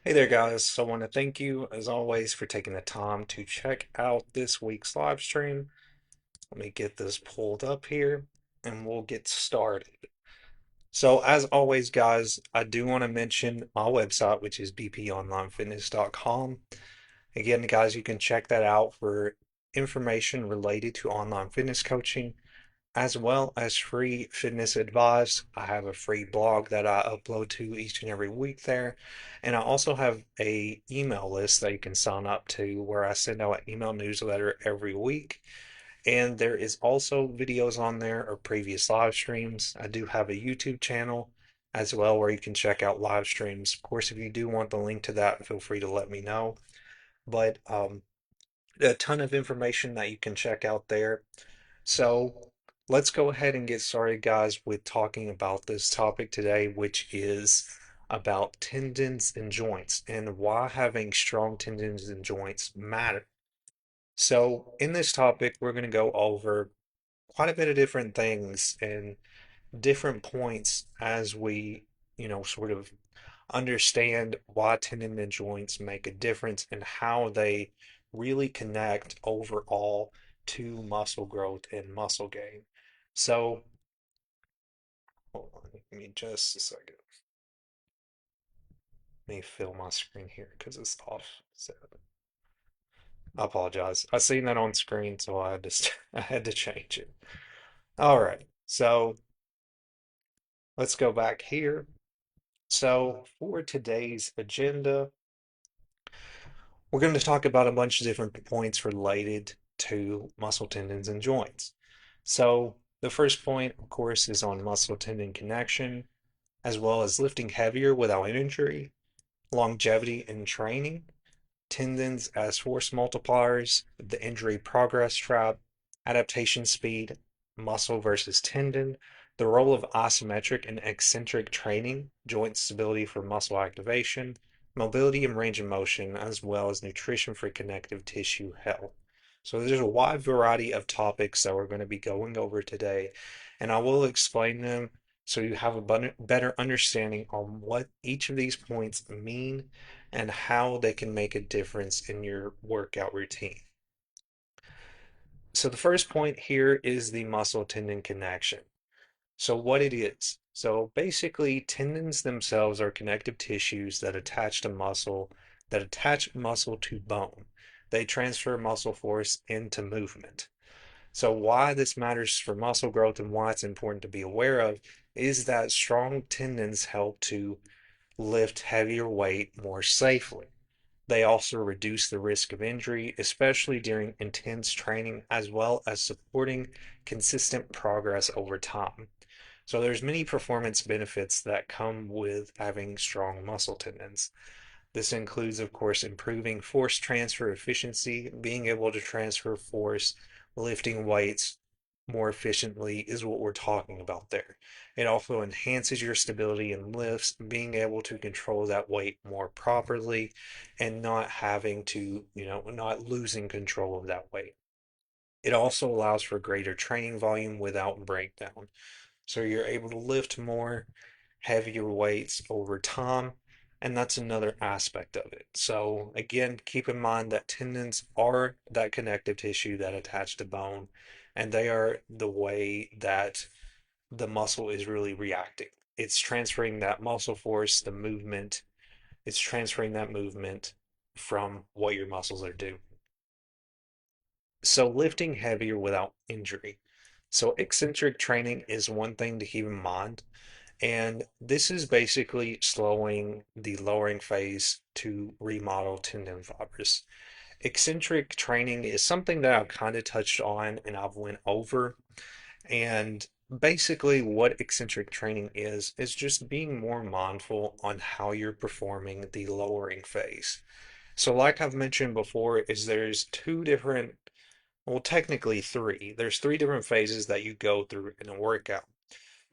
Hey there, guys. So I want to thank you, as always, for taking the time to check out this week's live stream. Let me get this pulled up here and we'll get started. So, as always, guys, I do want to mention my website, which is bponlinefitness.com. Again, guys, you can check that out for information related to online fitness coaching as well as free fitness advice. I have a free blog that I upload to each and every week there. And I also have a email list that you can sign up to where I send out an email newsletter every week. And there is also videos on there of previous live streams. I do have a YouTube channel as well where you can check out live streams. Of course, if you do want the link to that, feel free to let me know. But a ton of information that you can check out there. So let's go ahead and get started, guys, with talking about this topic today, which is about tendons and joints and why having strong tendons and joints matter. So, in this topic, we're going to go over quite a bit of different things and different points as we, sort of understand why tendon and joints make a difference and how they really connect overall to muscle growth and muscle gain. So, hold on, give me just a second. Let me fill my screen here because it's off. So, I apologize. I seen that on screen, so I just I had to change it. All right, so let's go back here. So, for today's agenda, we're going to talk about a bunch of different points related to muscle tendons and joints. So, the first point, of course, is on muscle tendon connection, as well as lifting heavier without injury, longevity in training, tendons as force multipliers, the injury progress trap, adaptation speed, muscle versus tendon, the role of isometric and eccentric training, joint stability for muscle activation, mobility and range of motion, as well as nutrition for connective tissue health. So there's a wide variety of topics that we're going to be going over today, and I will explain them so you have a better understanding on what each of these points mean and how they can make a difference in your workout routine. So the first point here is the muscle tendon connection. So what it is. So basically tendons themselves are connective tissues that attach to muscle, that attach muscle to bone. They transfer muscle force into movement. So why this matters for muscle growth and why it's important to be aware of is that strong tendons help to lift heavier weight more safely. They also reduce the risk of injury, especially during intense training, as well as supporting consistent progress over time. So there's many performance benefits that come with having strong muscle tendons. This includes, of course, improving force transfer efficiency, being able to transfer force, lifting weights more efficiently is what we're talking about there. It also enhances your stability in lifts, being able to control that weight more properly and not having to, not losing control of that weight. It also allows for greater training volume without breakdown. So you're able to lift more heavier weights over time, and that's another aspect of it. So again, keep in mind that tendons are that connective tissue that attach to bone, and they are the way that the muscle is really reacting. It's transferring that muscle force, the movement, it's transferring that movement from what your muscles are doing. So lifting heavier without injury. So eccentric training is one thing to keep in mind. And this is basically slowing the lowering phase to remodel tendon fibers. Eccentric training is something that I've kind of touched on and I've went over. And basically what eccentric training is just being more mindful on how you're performing the lowering phase. So like I've mentioned before, is there's two different, well, technically three. There's three different phases that you go through in a workout.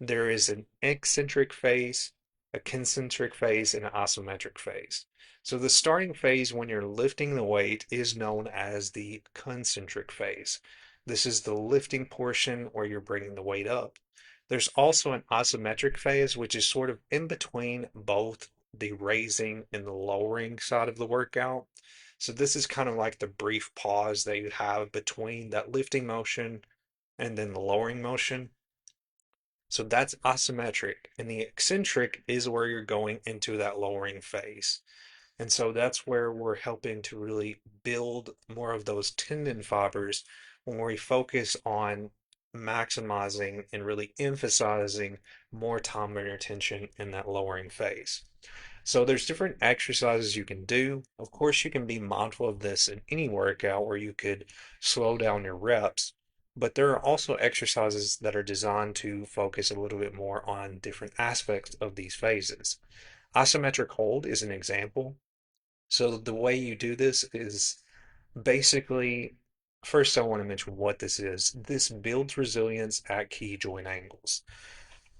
There is an eccentric phase, a concentric phase, and an isometric phase. So the starting phase when you're lifting the weight is known as the concentric phase. This is the lifting portion where you're bringing the weight up. There's also an isometric phase, which is sort of in between both the raising and the lowering side of the workout. So this is kind of like the brief pause that you have between that lifting motion and then the lowering motion. So that's isometric, and the eccentric is where you're going into that lowering phase. And so that's where we're helping to really build more of those tendon fibers when we focus on maximizing and really emphasizing more time under tension in that lowering phase. So there's different exercises you can do. Of course, you can be mindful of this in any workout where you could slow down your reps, but there are also exercises that are designed to focus a little bit more on different aspects of these phases. Isometric hold is an example. So the way you do this is basically, first I want to mention what this is. This builds resilience at key joint angles.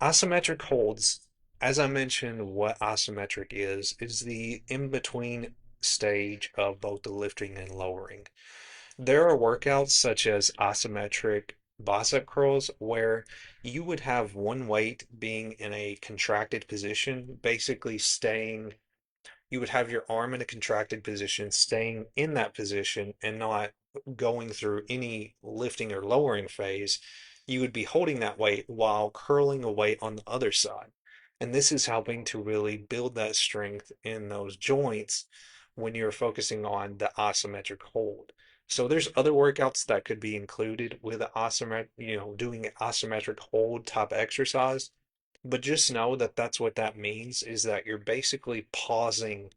Isometric holds, as I mentioned, what isometric is the in-between stage of both the lifting and lowering. There are workouts such as isometric bicep curls where you would have one weight being in a contracted position, basically staying you would have your arm in a contracted position, staying in that position and not going through any lifting or lowering phase. You would be holding that weight while curling a weight on the other side. And this is helping to really build that strength in those joints when you're focusing on the isometric hold. So there's other workouts that could be included with an isometric, doing an isometric hold type exercise. But just know that that's what that means is that you're basically pausing.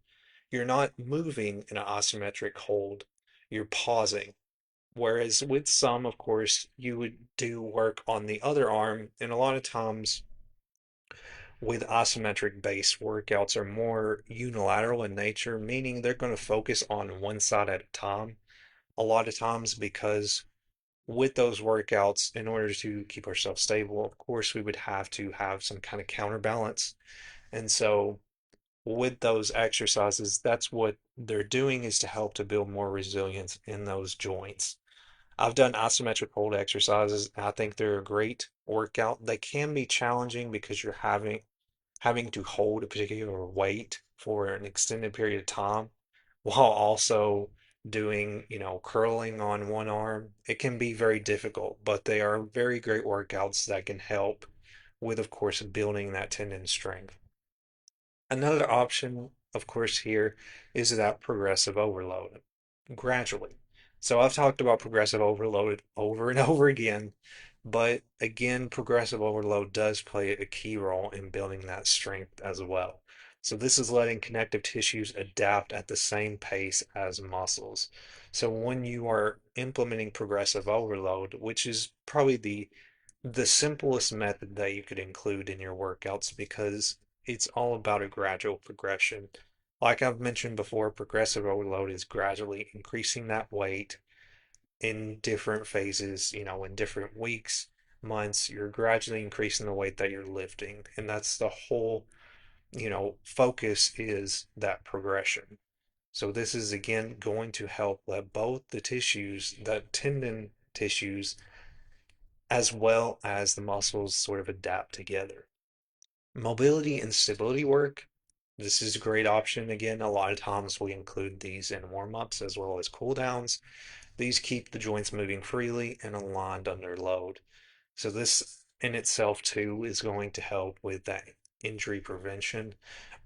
You're not moving in an isometric hold, you're pausing. Whereas with some, of course, you would do work on the other arm, and a lot of times with isometric based workouts are more unilateral in nature, meaning they're going to focus on one side at a time. A lot of times because with those workouts, in order to keep ourselves stable, of course, we would have to have some kind of counterbalance. And so with those exercises, that's what they're doing is to help to build more resilience in those joints. I've done isometric hold exercises, and I think they're a great workout. They can be challenging because you're having to hold a particular weight for an extended period of time while also doing, curling on one arm. It can be very difficult, but they are very great workouts that can help with, of course, building that tendon strength. Another option, of course, here is that progressive overload gradually. So I've talked about progressive overload over and over again, but again, progressive overload does play a key role in building that strength as well. So this is letting connective tissues adapt at the same pace as muscles. So when you are implementing progressive overload, which is probably the simplest method that you could include in your workouts because it's all about a gradual progression. Like I've mentioned before, progressive overload is gradually increasing that weight in different phases, in different weeks, months. You're gradually increasing the weight that you're lifting. And that's the whole, focus is that progression. So this is again going to help let both the tissues, that tendon tissues, as well as the muscles sort of adapt together. Mobility and stability work. This is a great option. Again, a lot of times we include these in warm-ups as well as cool downs. These keep the joints moving freely and aligned under load. So this in itself too is going to help with that injury prevention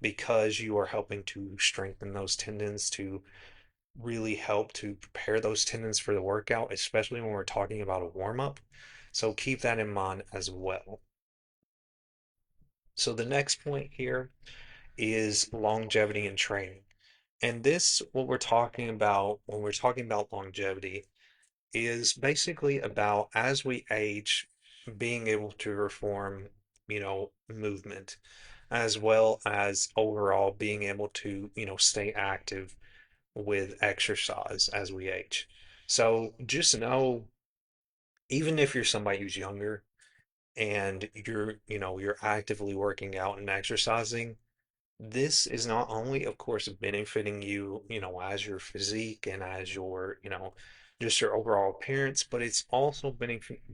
because you are helping to strengthen those tendons to really help to prepare those tendons for the workout, especially when we're talking about a warm-up. So keep that in mind as well. So the next point here is longevity and training. And this, what we're talking about when we're talking about longevity, is basically about as we age, being able to perform, movement, as well as overall being able to, stay active with exercise as we age. So just know, even if you're somebody who's younger and you're actively working out and exercising, this is not only, of course, benefiting you, as your physique and as your, just your overall appearance, but it's also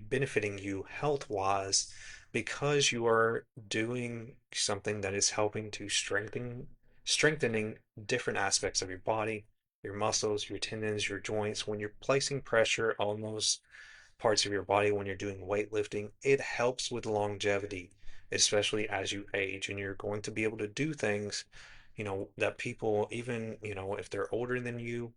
benefiting you health-wise because you are doing something that is helping to strengthen. strengthening different aspects of your body, your muscles, your tendons, your joints. When you're placing pressure on those parts of your body when you're doing weightlifting, it helps with longevity, especially as you age, and you're going to be able to do things, that people, even, if they're older than you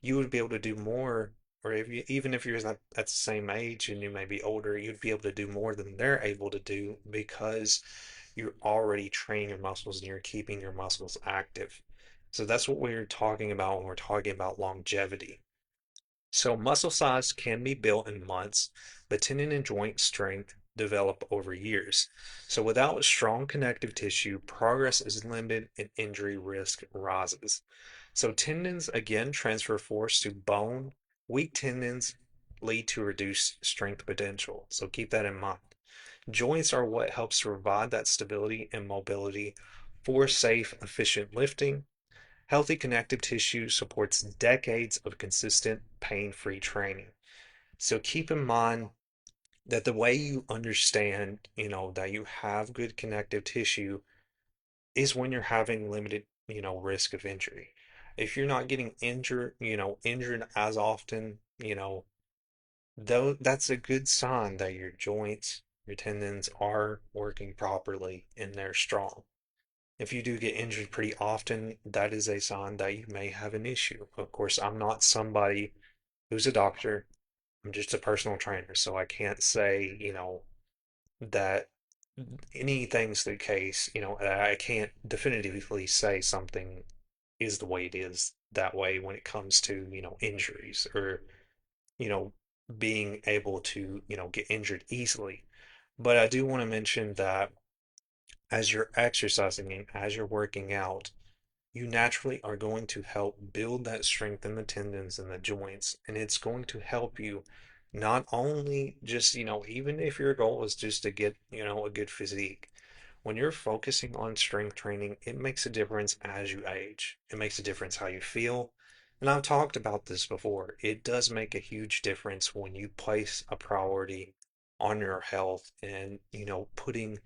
would be able to do more, or even if you're not at the same age and you may be older, you'd be able to do more than they're able to do because you're already training your muscles and you're keeping your muscles active. So that's what we're talking about when we're talking about longevity. So muscle size can be built in months, but tendon and joint strength develop over years. So without strong connective tissue, progress is limited and injury risk rises. So tendons again transfer force to bone. Weak tendons lead to reduced strength potential. So keep that in mind. Joints are what helps provide that stability and mobility for safe, efficient lifting. Healthy connective tissue supports decades of consistent pain-free training. So keep in mind that the way you understand, that you have good connective tissue is when you're having limited, risk of injury. If you're not getting injured as often, though that's a good sign that your joints, your tendons are working properly and they're strong. If you do get injured pretty often, that is a sign that you may have an issue. Of course, I'm not somebody who's a doctor. I'm just a personal trainer, so I can't say, that anything's the case. I can't definitively say something is the way it is that way when it comes to, injuries or, you know, being able to, get injured easily. But I do want to mention that as you're exercising and as you're working out, you naturally are going to help build that strength in the tendons and the joints. And it's going to help you not only just, even if your goal is just to get, a good physique, when you're focusing on strength training, it makes a difference as you age. It makes a difference how you feel. And I've talked about this before. It does make a huge difference when you place a priority on your health and, putting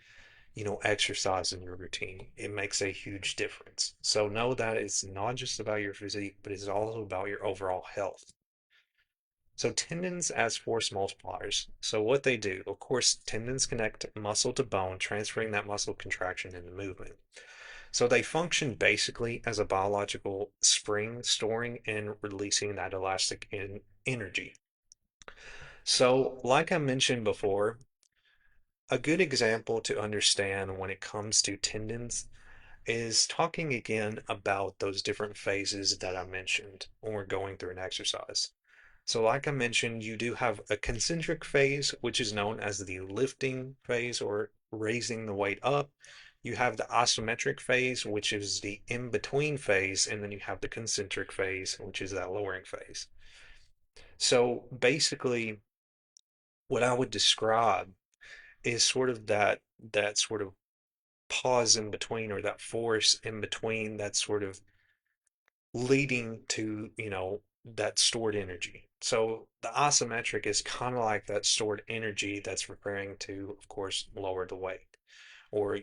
exercise in your routine. It makes a huge difference. So know that it's not just about your physique, but it's also about your overall health. So tendons as force multipliers. So what they do, of course, tendons connect muscle to bone, transferring that muscle contraction into movement. So they function basically as a biological spring, storing and releasing that elastic energy. So like I mentioned before, a good example to understand when it comes to tendons is talking again about those different phases that I mentioned when we're going through an exercise. So, like I mentioned, you do have a concentric phase, which is known as the lifting phase or raising the weight up. You have the isometric phase, which is the in between phase, and then you have the concentric phase, which is that lowering phase. So, basically, what I would describe is sort of that sort of pause in between or that force in between that's sort of leading to, that stored energy. So the isometric is kind of like that stored energy that's preparing to, of course, lower the weight. Or,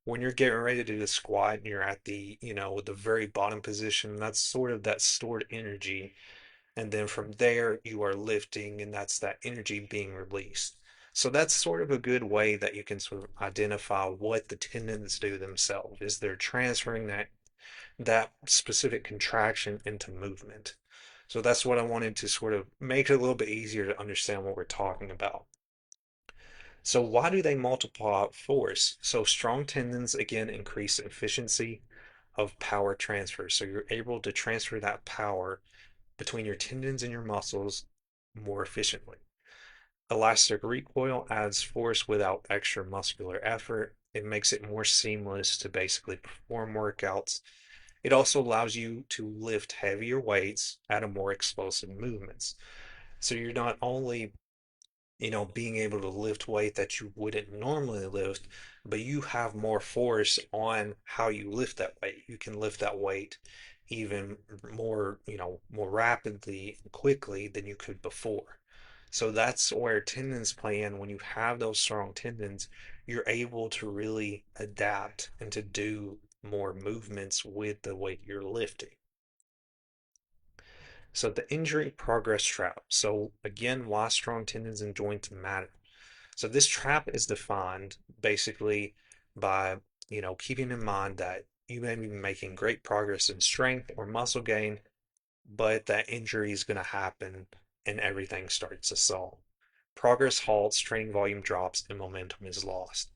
when you're getting ready to do the squat and you're at the, the very bottom position, that's sort of that stored energy. And then from there, you are lifting, and that's that energy being released. So that's sort of a good way that you can sort of identify what the tendons do themselves, is they're transferring that specific contraction into movement. So that's what I wanted to sort of make it a little bit easier to understand what we're talking about. So why do they multiply force? So strong tendons again increase efficiency of power transfer. So you're able to transfer that power between your tendons and your muscles more efficiently. Elastic recoil adds force without extra muscular effort. It makes it more seamless to basically perform workouts. It also allows you to lift heavier weights at a more explosive movements. So you're not only, being able to lift weight that you wouldn't normally lift, but you have more force on how you lift that weight. You can lift that weight even more, more rapidly and quickly than you could before. So that's where tendons play in. When you have those strong tendons, you're able to really adapt and to do more movements with the weight you're lifting. So the injury progress trap. So again, why strong tendons and joints matter. So this trap is defined basically by, keeping in mind that you may be making great progress in strength or muscle gain, but that injury is going to happen and everything starts to stall. Progress halts, training volume drops, and momentum is lost.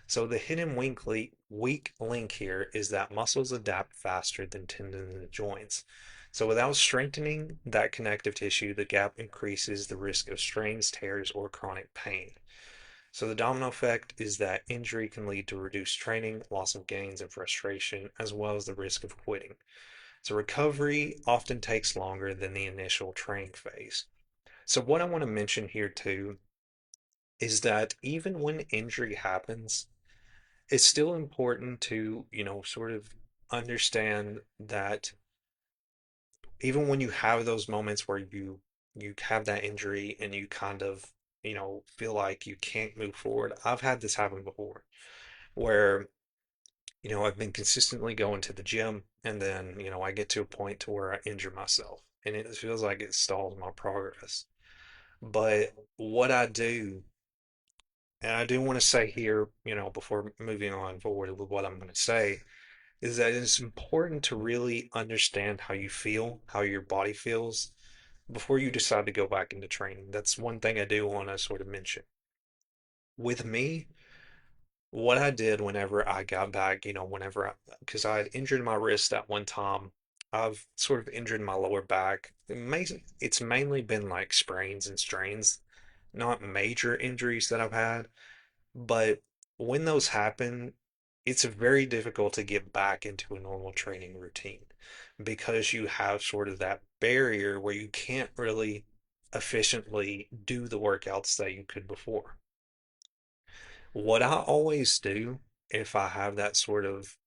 So the hidden weak link here is that muscles adapt faster than tendons and joints. So without strengthening that connective tissue, the gap increases the risk of strains, tears, or chronic pain. So the domino effect is that injury can lead to reduced training, loss of gains, and frustration, as well as the risk of quitting. So recovery often takes longer than the initial training phase. So what I want to mention here too is that even when injury happens, it's still important to, sort of understand that even when you have those moments where you have that injury and you kind of, feel like you can't move forward. I've had this happen before where, I've been consistently going to the gym and then, I get to a point to where I injure myself and it feels like it stalls my progress. But what I do, and I do want to say here, before moving on forward with what I'm going to say, is that it's important to really understand how you feel, how your body feels before you decide to go back into training. That's one thing I do want to sort of mention. With me, what I did whenever I got back, because I had injured my wrist at one time, I've sort of injured my lower back. It's mainly been like sprains and strains, not major injuries that I've had. But when those happen, it's very difficult to get back into a normal training routine because you have sort of that barrier where you can't really efficiently do the workouts that you could before. What I always do if I have that sort of,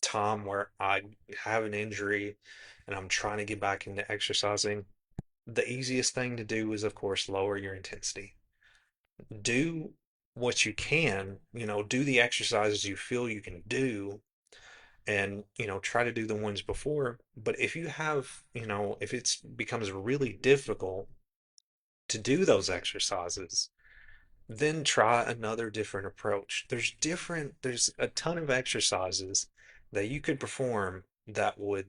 time where I have an injury and I'm trying to get back into exercising, the easiest thing to do is, of course, lower your intensity. Do what you can, do the exercises you feel you can do and, try to do the ones before. But if you have, if it's becomes really difficult to do those exercises, then try another different approach. There's a ton of exercises that you could perform that would,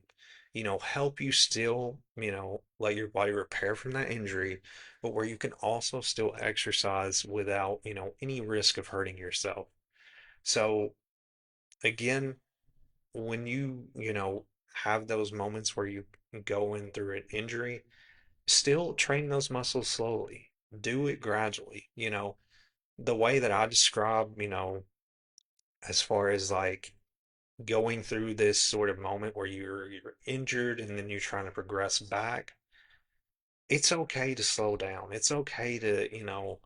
help you still, let your body repair from that injury, but where you can also still exercise without, any risk of hurting yourself. So again, when you have those moments where you go in through an injury, still train those muscles slowly. Do it gradually. The way that I describe, as far as like going through this sort of moment where you're injured and then you're trying to progress back, it's okay to slow down. It's okay to,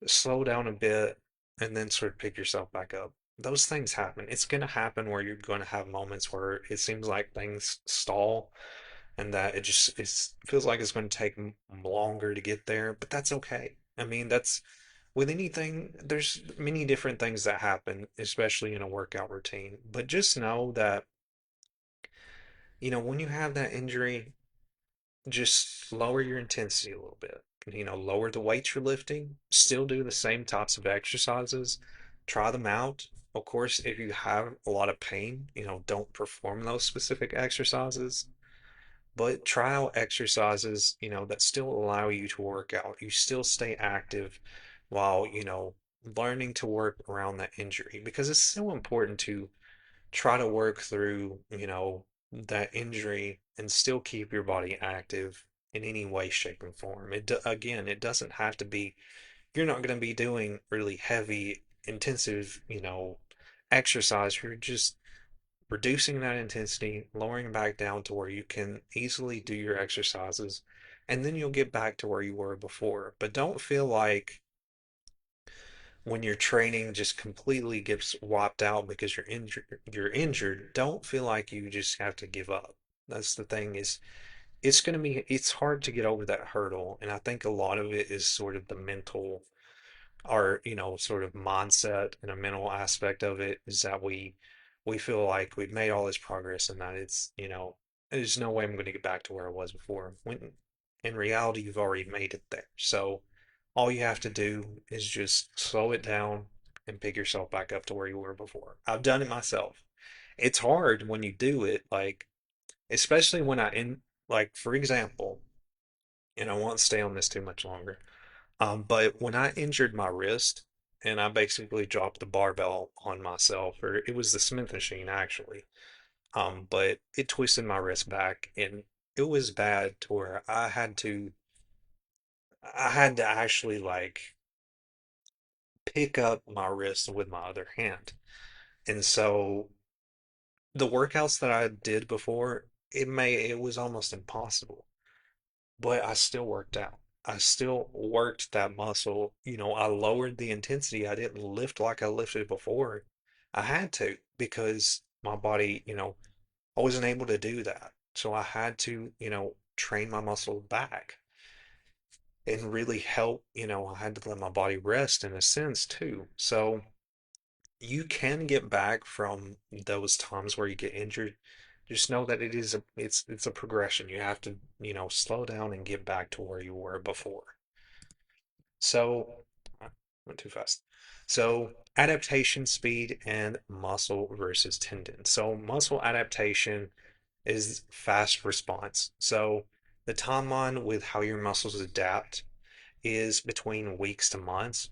slow down a bit and then sort of pick yourself back up. Those things happen. It's going to happen where you're going to have moments where it seems like things stall and that it feels like it's going to take longer to get there, but that's okay. I mean, that's with anything, there's many different things that happen, especially in a workout routine. But just know that, when you have that injury, just lower your intensity a little bit. Lower the weights you're lifting, still do the same types of exercises, try them out. Of course, if you have a lot of pain, don't perform those specific exercises, but try out exercises, that still allow you to work out. You still stay active while, learning to work around that injury because it's so important to try to work through, that injury and still keep your body active in any way, shape, and form. Again, it doesn't have to be, you're not going to be doing really heavy, intensive, exercise. You're just reducing that intensity, lowering it back down to where you can easily do your exercises, and then you'll get back to where you were before. But don't feel like when your training just completely gets wiped out because you're injured, don't feel like you just have to give up. That's the thing is it's hard to get over that hurdle, and I think a lot of it is sort of the mental or sort of mindset and a mental aspect of it is that we we feel like we've made all this progress and that it's, there's no way I'm going to get back to where I was before. When in reality, you've already made it there. So all you have to do is just slow it down and pick yourself back up to where you were before. I've done it myself. It's hard when you do it, like, especially when like, for example, and I won't stay on this too much longer. But when I injured my wrist and I basically dropped the barbell on myself, or it was the Smith machine actually, but it twisted my wrist back and it was bad to where I had to actually like pick up my wrist with my other hand. And so the workouts that I did before, it was almost impossible, but I still worked out. I still worked that muscle. I lowered the intensity. I didn't lift like I lifted before. I had to because my body, I wasn't able to do that. So I had to, train my muscle back and really help, I had to let my body rest in a sense too. So you can get back from those times where you get injured. Just know that it's a progression. You have to, slow down and get back to where you were before. So, went too fast. So, adaptation speed and muscle versus tendon. So, muscle adaptation is fast response. So, the timeline with how your muscles adapt is between weeks to months.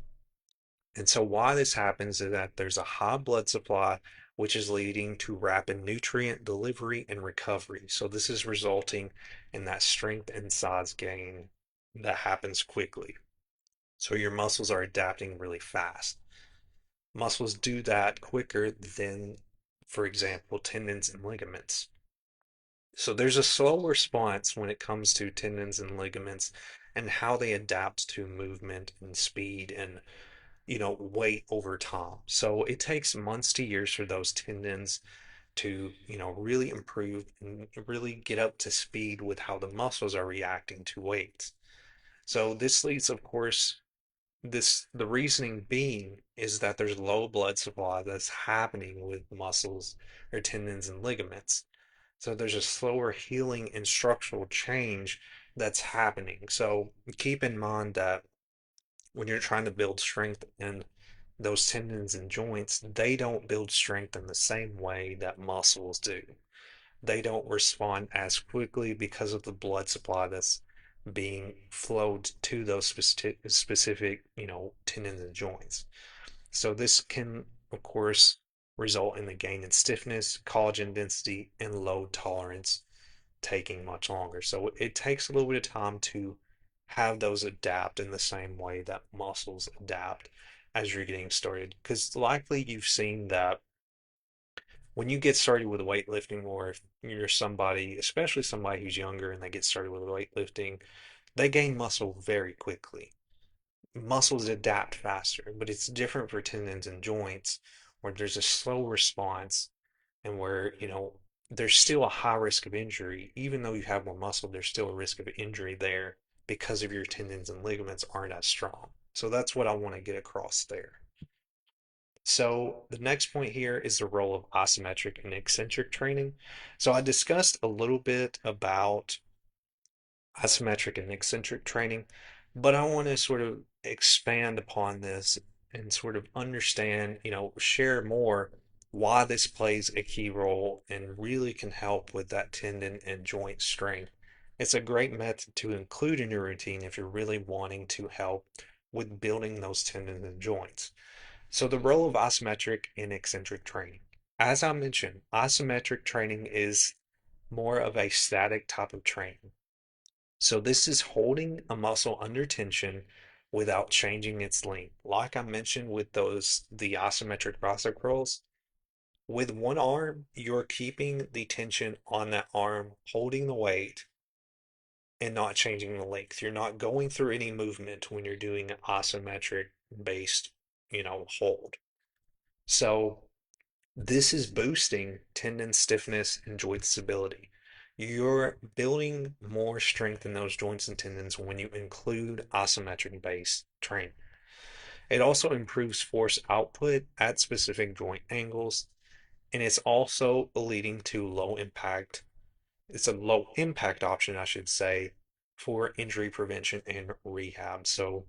And so why this happens is that there's a high blood supply, which is leading to rapid nutrient delivery and recovery. So this is resulting in that strength and size gain that happens quickly. So your muscles are adapting really fast. Muscles do that quicker than, for example, tendons and ligaments. So there's a slow response when it comes to tendons and ligaments and how they adapt to movement and speed and weight over time. So it takes months to years for those tendons to, really improve and really get up to speed with how the muscles are reacting to weights. So this leads, of course, the reasoning being is that there's low blood supply that's happening with muscles or tendons and ligaments. So there's a slower healing and structural change that's happening. So keep in mind that when you're trying to build strength in those tendons and joints, they don't build strength in the same way that muscles do. They don't respond as quickly because of the blood supply that's being flowed to those specific, tendons and joints. So this can, of course, result in the gain in stiffness, collagen density, and load tolerance taking much longer. So it takes a little bit of time to have those adapt in the same way that muscles adapt as you're getting started. Because likely you've seen that when you get started with weightlifting, or if you're somebody, especially somebody who's younger and they get started with weightlifting, they gain muscle very quickly. Muscles adapt faster, but it's different for tendons and joints where there's a slow response and where, there's still a high risk of injury. Even though you have more muscle, there's still a risk of injury there because of your tendons and ligaments aren't as strong. So that's what I want to get across there. So the next point here is the role of isometric and eccentric training. So I discussed a little bit about isometric and eccentric training, but I want to sort of expand upon this and sort of understand, share more why this plays a key role and really can help with that tendon and joint strength. It's a great method to include in your routine if you're really wanting to help with building those tendons and joints. So the role of isometric and eccentric training. As I mentioned, isometric training is more of a static type of training. So this is holding a muscle under tension without changing its length. Like I mentioned with the isometric bicep curls, with one arm, you're keeping the tension on that arm, holding the weight and not changing the length. You're not going through any movement when you're doing an isometric based, hold. So this is boosting tendon stiffness and joint stability. You're building more strength in those joints and tendons when you include isometric based training. It also improves force output at specific joint angles, and it's also leading to low impact. It's a low impact option, I should say, for injury prevention and rehab. So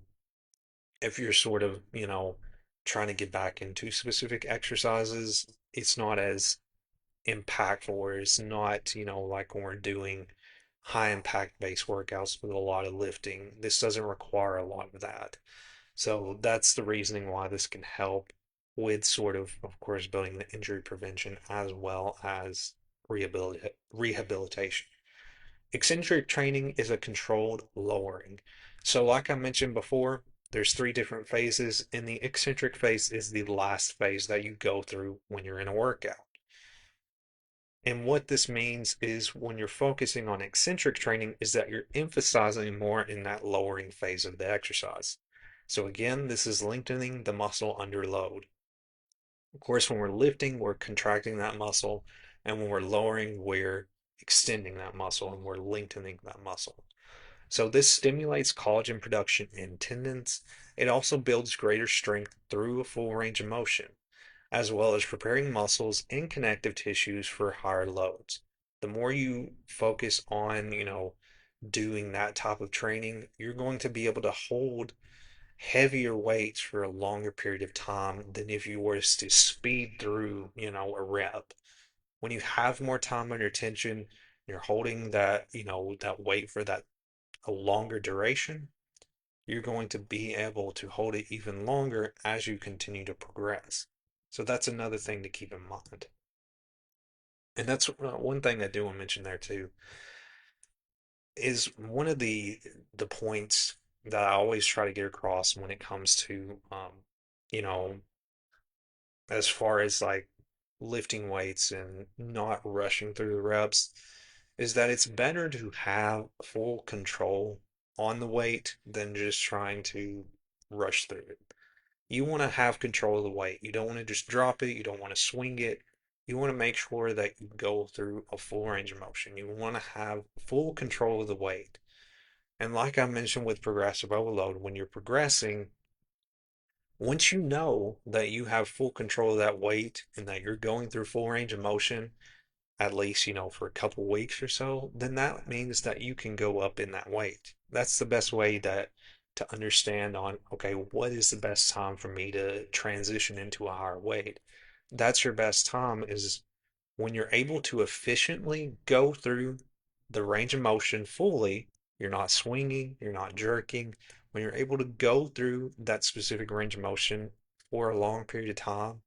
if you're sort of, trying to get back into specific exercises, it's not as impactful, or it's not, like when we're doing high impact based workouts with a lot of lifting. This doesn't require a lot of that. So that's the reasoning why this can help with of course, building the injury prevention as well as rehabilitation. Eccentric training is a controlled lowering. So, like I mentioned before, there's three different phases, and the eccentric phase is the last phase that you go through when you're in a workout. And what this means is when you're focusing on eccentric training is that you're emphasizing more in that lowering phase of the exercise. So again, this is lengthening the muscle under load. Of course, when we're lifting, we're contracting that muscle, and when we're lowering, we're extending that muscle and we're lengthening that muscle. So this stimulates collagen production in tendons. It also builds greater strength through a full range of motion, as well as preparing muscles and connective tissues for higher loads. The more you focus on, doing that type of training, you're going to be able to hold heavier weights for a longer period of time than if you were to speed through, a rep. When you have more time under tension, you're holding that, that weight for that a longer duration, you're going to be able to hold it even longer as you continue to progress. So that's another thing to keep in mind. And that's one thing I do want to mention there too, is one of the points that I always try to get across when it comes to you know, as far as like lifting weights and not rushing through the reps, is that it's better to have full control on the weight than just trying to rush through it. You want to have control of the weight. You don't want to just drop it. You don't want to swing it. You want to make sure that you go through a full range of motion. You want to have full control of the weight. And like I mentioned with progressive overload, when you're progressing, once you know that you have full control of that weight and that you're going through full range of motion, at least, for a couple weeks or so, then that means that you can go up in that weight. That's the best way to understand on, okay, what is the best time for me to transition into a higher weight? That's your best time is when you're able to efficiently go through the range of motion fully. You're not swinging, you're not jerking. When you're able to go through that specific range of motion for a long period of time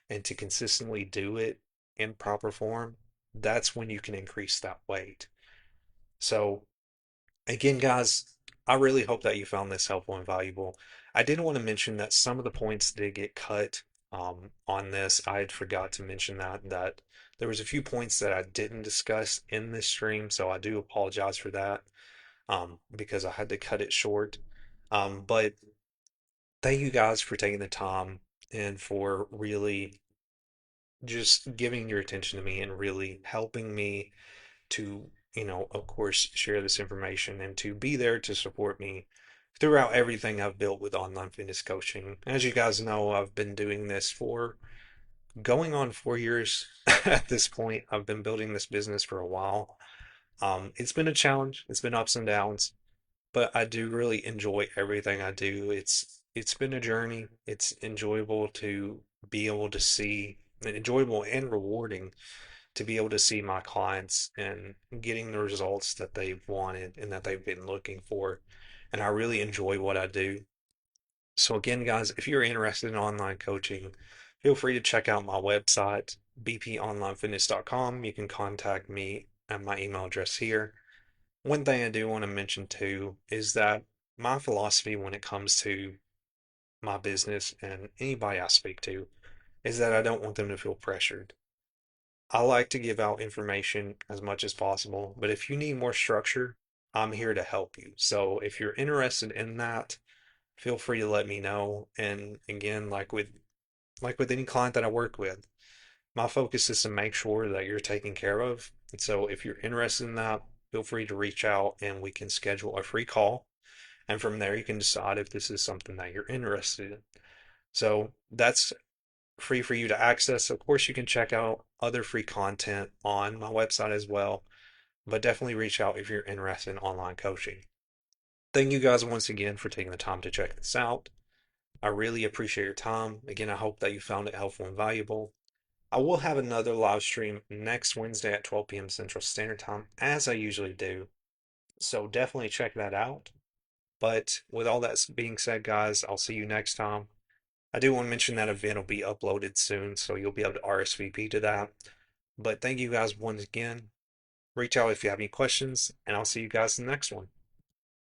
and to consistently do it in proper form, that's when you can increase that weight. So, again, guys, I really hope that you found this helpful and valuable. I did want to mention that some of the points did get cut on this. I had forgot to mention that there was a few points that I didn't discuss in this stream, so I do apologize for that because I had to cut it short. But thank you guys for taking the time and for really just giving your attention to me and really helping me to, of course, share this information and to be there to support me throughout everything I've built with online fitness coaching. As you guys know, I've been doing this for going on 4 years at this point. I've been building this business for a while. It's been a challenge, it's been ups and downs, but I do really enjoy everything I do. It's been a journey. It's enjoyable to be able to see, enjoyable and rewarding to be able to see my clients and getting the results that they've wanted and that they've been looking for. And I really enjoy what I do. So again, guys, if you're interested in online coaching, feel free to check out my website, bponlinefitness.com. You can contact me at my email address here. One thing I do want to mention too is that my philosophy when it comes to my business and anybody I speak to is that I don't want them to feel pressured. I like to give out information as much as possible, but if you need more structure, I'm here to help you. So if you're interested in that, feel free to let me know. And again, like with any client that I work with, my focus is to make sure that you're taken care of. And so if you're interested in that, feel free to reach out and we can schedule a free call. And from there, you can decide if this is something that you're interested in. So that's free for you to access. Of course, you can check out other free content on my website as well, but definitely reach out if you're interested in online coaching. Thank you guys once again for taking the time to check this out. I really appreciate your time. Again, I hope that you found it helpful and valuable. I will have another live stream next Wednesday at 12 p.m. Central Standard Time, as I usually do. So definitely check that out. But with all that being said, guys, I'll see you next time. I do want to mention that event will be uploaded soon, so you'll be able to RSVP to that. But thank you guys once again. Reach out if you have any questions, and I'll see you guys in the next one.